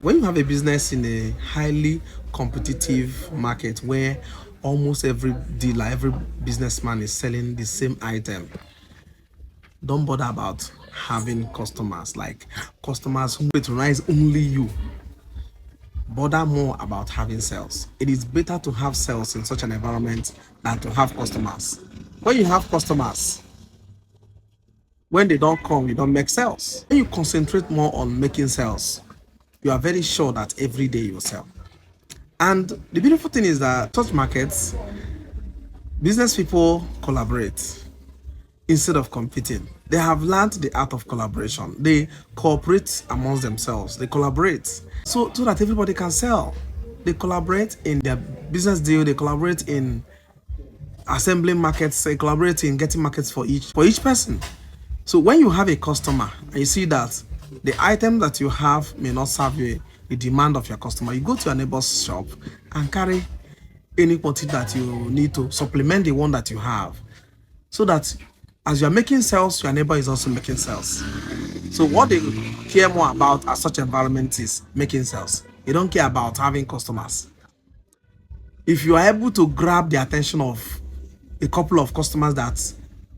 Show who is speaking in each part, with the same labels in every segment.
Speaker 1: When you have a business in a highly competitive market where almost every dealer, every businessman is selling the same item, don't bother about having customers, like customers who patronize only you. Bother more about having sales. It is better to have sales in such an environment than to have customers. When you have customers, when they don't come, you don't make sales. When you concentrate more on making sales, you are very sure that every day you will sell. And the beautiful thing is that such markets, business people collaborate instead of competing. They have learned the art of collaboration. They cooperate amongst themselves. They collaborate so that everybody can sell. They collaborate in their business deal. They collaborate in assembling markets. They collaborate in getting markets for each person. So when you have a customer and you see that the item that you have may not serve you the demand of your customer, you go to your neighbor's shop and carry any quantity that you need to supplement the one that you have, so that as you are making sales, your neighbor is also making sales. So what they care more about at such environment is making sales. They don't care about having customers. If you are able to grab the attention of a couple of customers that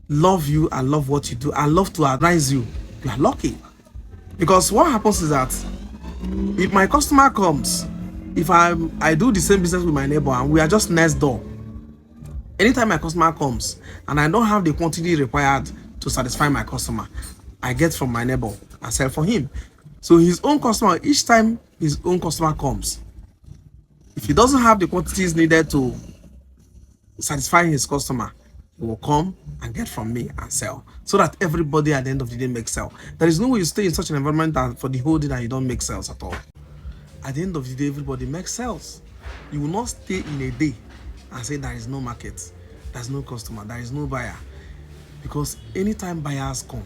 Speaker 1: love you and love what you do and love to advise you, you are lucky. Because what happens is that if my customer comes, if I do the same business with my neighbor and we are just next door, anytime my customer comes and I don't have the quantity required to satisfy my customer, I get from my neighbor and sell for him. So his own customer, each time his own customer comes, if he doesn't have the quantities needed to satisfy his customer, he will come and get from me and sell, so that everybody at the end of the day makes sell. There is no way you stay in such an environment that for the whole day that you don't make sales at all. At the end of the day, everybody makes sales. You will not stay in a day and say there is no market, there's no customer, there is no buyer. Because anytime buyers come,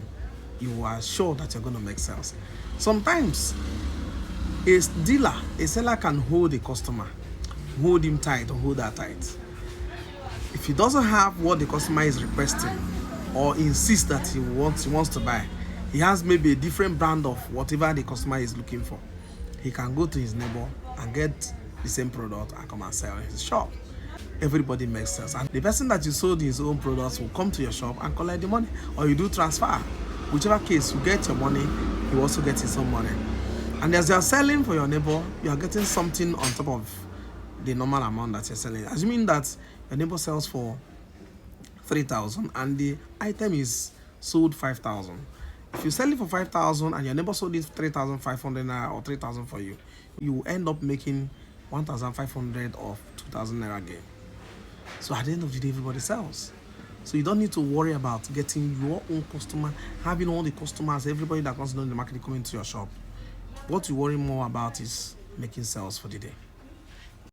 Speaker 1: you are sure that you're going to make sales. Sometimes a seller can hold a customer, hold him tight or hold her tight. If he doesn't have what the customer is requesting or insists that he wants to buy, he has maybe a different brand of whatever the customer is looking for, he can go to his neighbor and get the same product and come and sell in his shop. Everybody makes sense, and the person that you sold his own products will come to your shop and collect the money, or you do transfer. Whichever case, you get your money, you also get his own money. And as you are selling for your neighbor, you are getting something on top of the normal amount that you're selling. Assuming that your neighbor sells for 3,000 and the item is sold 5,000. If you sell it for 5,000 and your neighbor sold it 3,500 naira or 3,000 for you, you will end up making 1,500 or 2,000 naira gain. So at the end of the day, everybody sells. So you don't need to worry about getting your own customer, having all the customers, everybody that comes down the market coming to your shop. What you worry more about is making sales for the day.